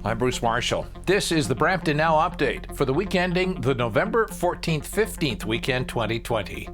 I'm Bruce Marshall. This is the Brampton Now Update for the week ending the November 14th, 15th weekend 2020.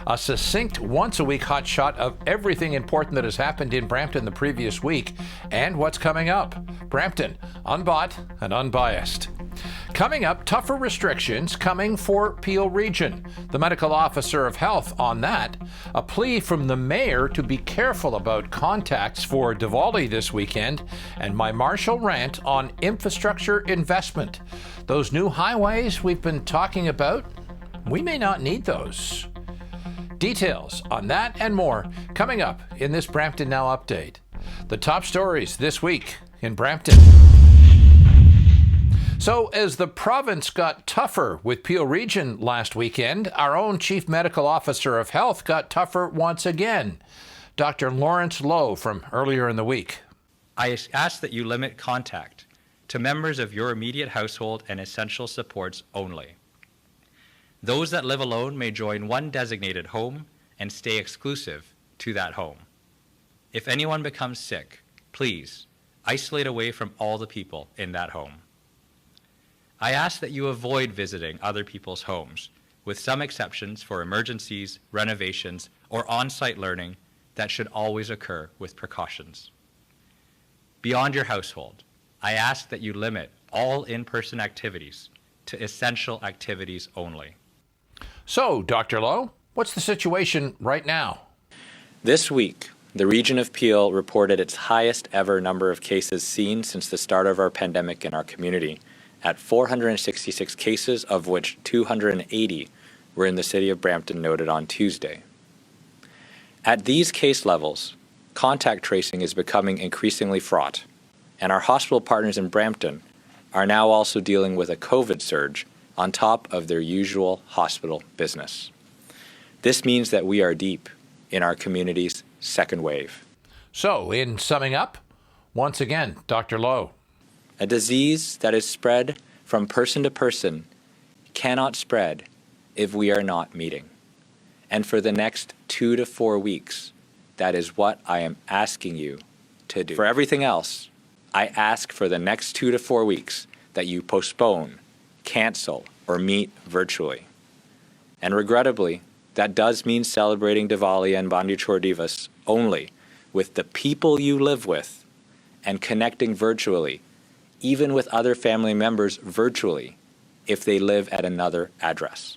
A succinct once-a-week hot shot of everything important that has happened in Brampton the previous week and what's coming up. Brampton, unbought and unbiased. Coming up, tougher restrictions coming for Peel Region. The medical officer of health on that. A plea from the mayor to be careful about contacts for Diwali this weekend. And my Marshall Rant on infrastructure investment. Those new highways we've been talking about, we may not need those. Details on that and more coming up in this Brampton Now Update. The top stories this week in Brampton. So as the province got tougher with Peel Region last weekend, our own Chief Medical Officer of Health got tougher once again. Dr. Lawrence Lowe from earlier in the week. I ask that you limit contact to members of your immediate household and essential supports only. Those that live alone may join one designated home and stay exclusive to that home. If anyone becomes sick, please isolate away from all the people in that home. I ask that you avoid visiting other people's homes, with some exceptions for emergencies, renovations, or on-site learning that should always occur with precautions. Beyond your household, I ask that you limit all in-person activities to essential activities only. So, Dr. Lowe, what's the situation right now? This week, the region of Peel reported its highest ever number of cases seen since the start of our pandemic in our community, at 466 cases, of which 280 were in the city of Brampton, noted on Tuesday. At these case levels, contact tracing is becoming increasingly fraught, and our hospital partners in Brampton are now also dealing with a COVID surge on top of their usual hospital business. This means that we are deep in our community's second wave. So, in summing up, once again, Dr. Lowe. A disease that is spread from person to person cannot spread if we are not meeting. And for the next 2 to 4 weeks, that is what I am asking you to do. For everything else, I ask for the next 2 to 4 weeks that you postpone, cancel, or meet virtually. And regrettably, that does mean celebrating Diwali and 𝗕𝗿𝗺𝗺𝗺𝗺 Divas only with the people you live with and connecting virtually, even with other family members virtually, if they live at another address.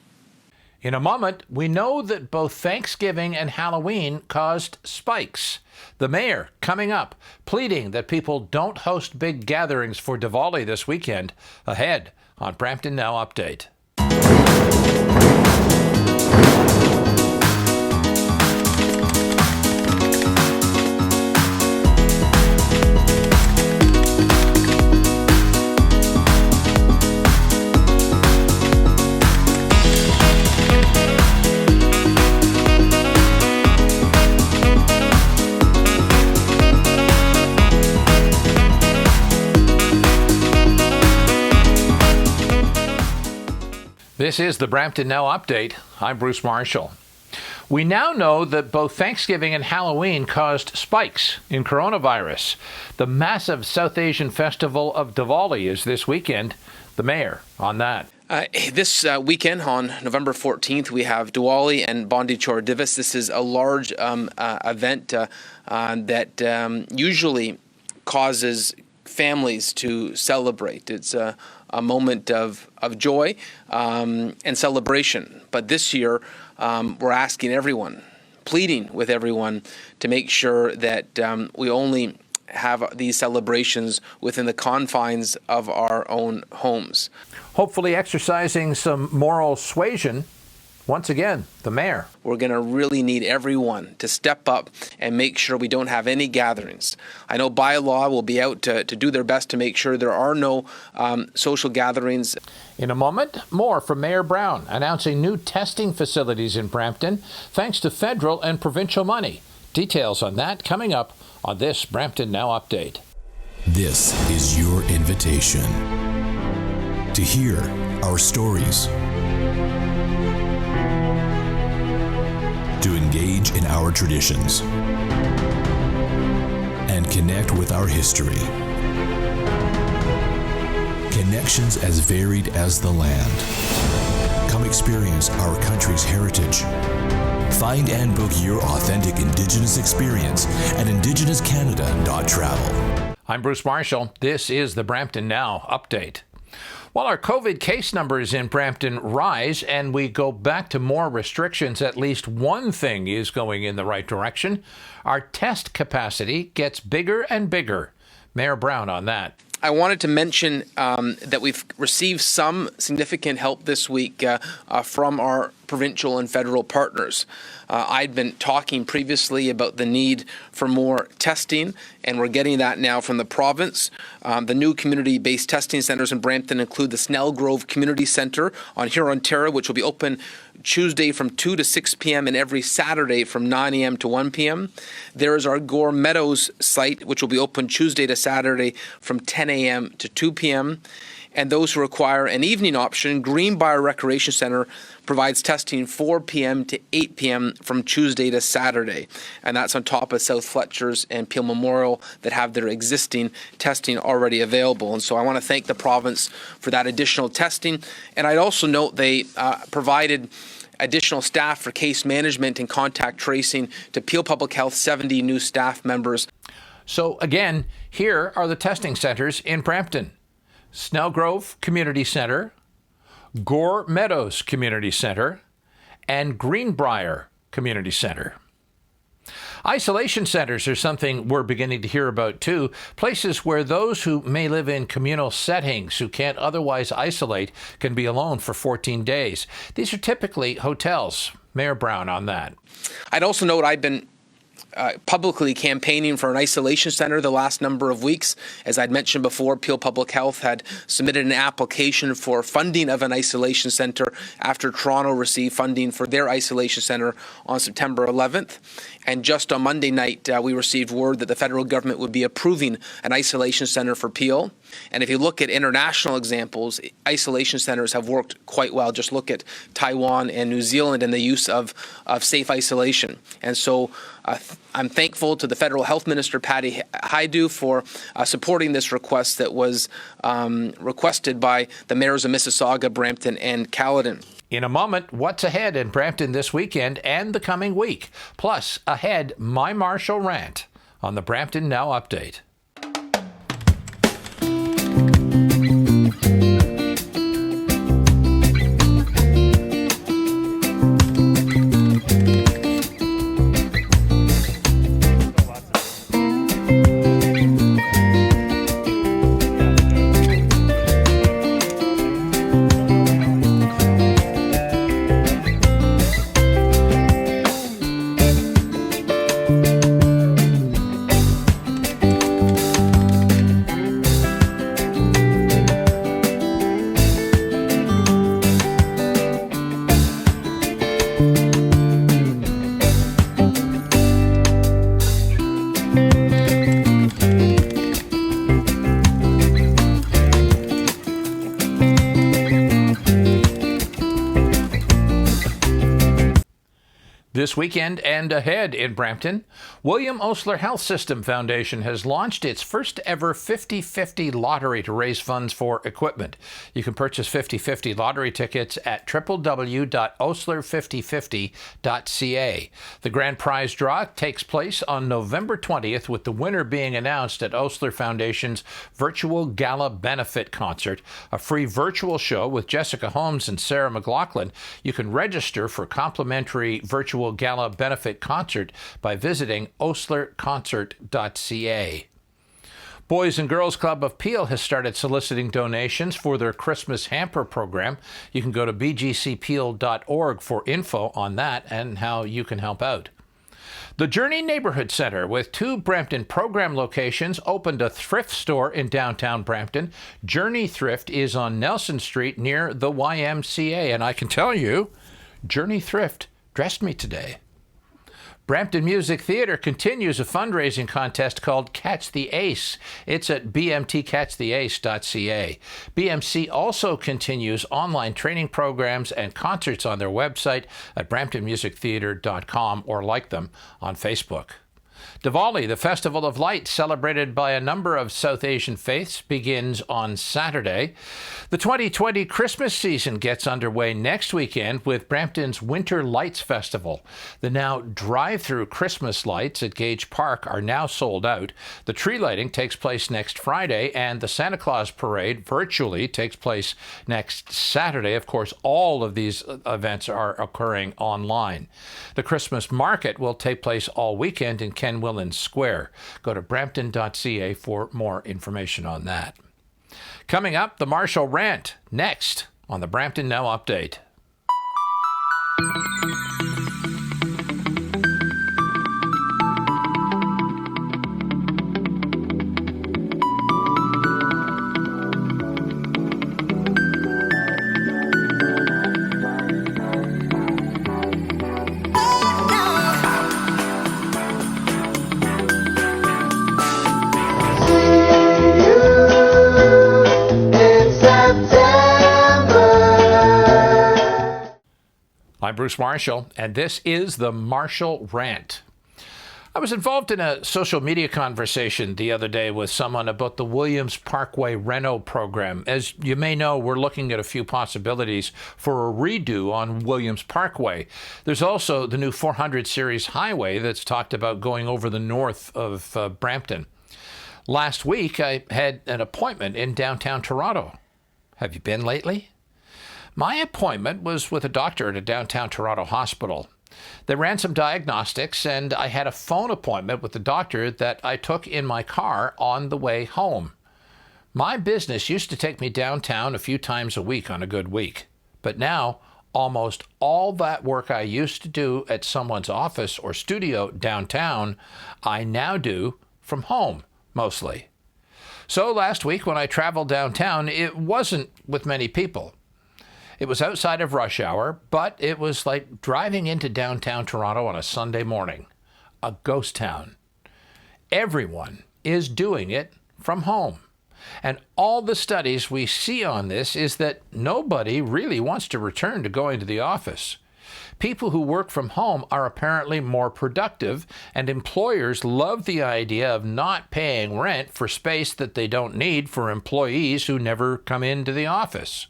In a moment, we know that both Thanksgiving and Halloween caused spikes. The mayor coming up, pleading that people don't host big gatherings for Diwali this weekend. Ahead on Brampton Now Update. This is the Brampton Now Update. I'm Bruce Marshall. We now know that both Thanksgiving and Halloween caused spikes in coronavirus. The massive South Asian festival of Diwali is this weekend. The mayor on that. This weekend on November 14th, we have Diwali and 𝗕𝗿𝗺𝗺𝗺𝗃 Divas. This is a large event that usually causes families to celebrate. It's a moment of joy and celebration. But this year, we're asking everyone, pleading with everyone to make sure that we only have these celebrations within the confines of our own homes. Hopefully exercising some moral suasion. Once again, the mayor. We're going to really need everyone to step up and make sure we don't have any gatherings. I know by law will be out to do their best to make sure there are no social gatherings. In a moment, more from Mayor Brown announcing new testing facilities in Brampton thanks to federal and provincial money. Details on that coming up on this Brampton Now Update. This is your invitation to hear our stories, to engage in our traditions, and connect with our history. traditions as varied as the land. Come experience our country's heritage. Find and book your authentic Indigenous experience at indigenouscanada.travel. I'm Bruce Marshall. This is the Brampton Now Update. While our COVID case numbers in Brampton rise and we go back to more restrictions, at least one thing is going in the right direction. Our test capacity gets bigger and bigger. Mayor Brown on that. I wanted to mention that we've received some significant help this week from our provincial and federal partners. I'd been talking previously about the need for more testing, and we're getting that now from the province. The new community-based testing centres in Brampton include the Snellgrove Community Centre on Huronterra, which will be open Tuesday from 2 to 6 p.m. and every Saturday from 9 a.m. to 1 p.m. There is our Gore Meadows site, which will be open Tuesday to Saturday from 10 a.m. to 2 p.m. And those who require an evening option, Greenbrier Recreation Centre provides testing 4 p.m. to 8 p.m. from Tuesday to Saturday. And that's on top of South Fletcher's and Peel Memorial that have their existing testing already available. And so I want to thank the province for that additional testing. And I'd also note they provided additional staff for case management and contact tracing to Peel Public Health, 70 new staff members. So again, here are the testing centres in Brampton. Snellgrove Community Centre, Gore Meadows Community Centre, and Greenbrier Community Centre. Isolation centres are something we're beginning to hear about too, places where those who may live in communal settings who can't otherwise isolate can be alone for 14 days. These are typically hotels. Mayor Brown on that. I'd also note I've been publicly campaigning for an isolation centre the last number of weeks. As I'd mentioned before, Peel Public Health had submitted an application for funding of an isolation centre after Toronto received funding for their isolation centre on September 11th. And just on Monday night, we received word that the federal government would be approving an isolation centre for Peel. And if you look at international examples, isolation centres have worked quite well. Just look at Taiwan and New Zealand and the use of safe isolation. And so I'm thankful to the Federal Health Minister, Patty Hajdu, for supporting this request that was requested by the mayors of Mississauga, Brampton, and Caledon. In a moment, what's ahead in Brampton this weekend and the coming week. Plus, ahead, my Marshall Rant on the Brampton Now Update. This weekend and ahead in Brampton, William Osler Health System Foundation has launched its first ever 50/50 lottery to raise funds for equipment. You can purchase 50/50 lottery tickets at www.osler5050.ca. The grand prize draw takes place on November 20th, with the winner being announced at Osler Foundation's virtual gala benefit concert, a free virtual show with Jessica Holmes and Sarah McLaughlin. You can register for complimentary virtual gala benefit concert by visiting oslerconcert.ca. Boys and Girls Club of Peel has started soliciting donations for their Christmas hamper program. You can go to bgcpeel.org for info on that and how you can help out. The Journey Neighborhood Centre, with 2 Brampton program locations, opened a thrift store in downtown Brampton. Journey Thrift is on Nelson Street near the YMCA, and I can tell you, Journey Thrift dressed me today. Brampton Music Theatre continues a fundraising contest called Catch the Ace. It's at bmtcatchtheace.ca. BMC also continues online training programs and concerts on their website at bramptonmusictheatre.com or like them on Facebook. Diwali, the Festival of Lights celebrated by a number of South Asian faiths, begins on Saturday. The 2020 Christmas season gets underway next weekend with Brampton's Winter Lights Festival. The now drive-through Christmas lights at Gage Park are now sold out. The tree lighting takes place next Friday, and the Santa Claus Parade virtually takes place next Saturday. Of course, all of these events are occurring online. The Christmas market will take place all weekend in Ken Square. Go to brampton.ca for more information on that. Coming up, the Marshall Rant, next on the Brampton Now Update. I'm Bruce Marshall, and this is the Marshall Rant. I was involved in a social media conversation the other day with someone about the Williams Parkway Reno program. As you may know, we're looking at a few possibilities for a redo on Williams Parkway. There's also the new 400 series highway that's talked about going over the north of Brampton. Last week, I had an appointment in downtown Toronto. Have you been lately? My appointment was with a doctor at a downtown Toronto hospital. They ran some diagnostics, and I had a phone appointment with the doctor that I took in my car on the way home. My business used to take me downtown a few times a week on a good week, but now almost all that work I used to do at someone's office or studio downtown, I now do from home, mostly. So last week when I traveled downtown, it wasn't with many people. It was outside of rush hour, but it was like driving into downtown Toronto on a Sunday morning. A ghost town. Everyone is doing it from home. And all the studies we see on this is that nobody really wants to return to going to the office. People who work from home are apparently more productive, and employers love the idea of not paying rent for space that they don't need for employees who never come into the office.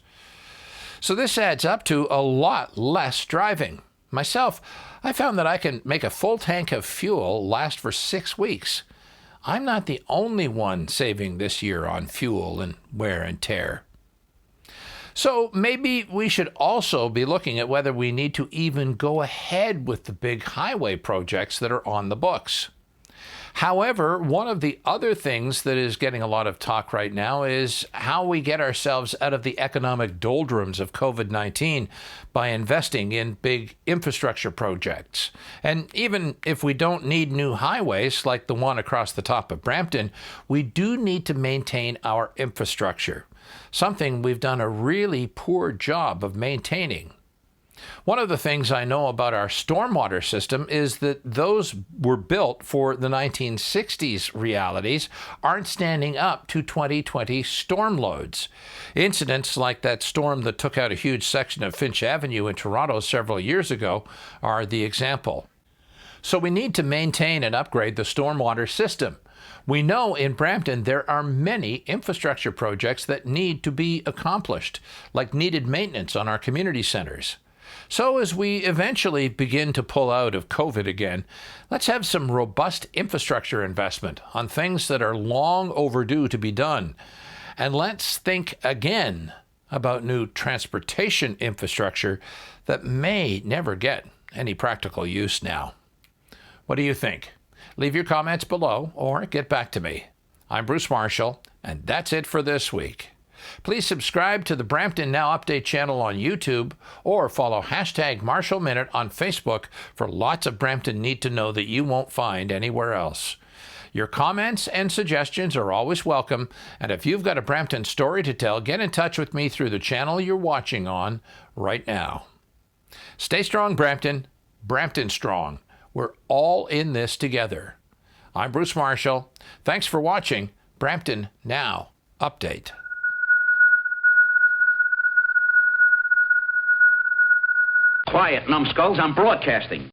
So this adds up to a lot less driving. Myself, I found that I can make a full tank of fuel last for 6 weeks. I'm not the only one saving this year on fuel and wear and tear. So maybe we should also be looking at whether we need to even go ahead with the big highway projects that are on the books. However, one of the other things that is getting a lot of talk right now is how we get ourselves out of the economic doldrums of COVID-19 by investing in big infrastructure projects. And even if we don't need new highways like the one across the top of Brampton, we do need to maintain our infrastructure, something we've done a really poor job of maintaining. One of the things I know about our stormwater system is that those were built for the 1960s realities aren't standing up to 2020 storm loads. Incidents like that storm that took out a huge section of Finch Avenue in Toronto several years ago are the example. So we need to maintain and upgrade the stormwater system. We know in Brampton there are many infrastructure projects that need to be accomplished, like needed maintenance on our community centers. So as we eventually begin to pull out of COVID again, let's have some robust infrastructure investment on things that are long overdue to be done. And let's think again about new transportation infrastructure that may never get any practical use now. What do you think? Leave your comments below or get back to me. I'm Bruce Marshall, and that's it for this week. Please subscribe to the Brampton Now Update channel on YouTube or follow #Marshall Minute on Facebook for lots of Brampton need to know that you won't find anywhere else. Your comments and suggestions are always welcome, and if you've got a Brampton story to tell, get in touch with me through the channel you're watching on right now. Stay strong, Brampton. Brampton strong. We're all in this together. I'm Bruce Marshall. Thanks for watching Brampton Now Update. Quiet, numbskulls, I'm broadcasting.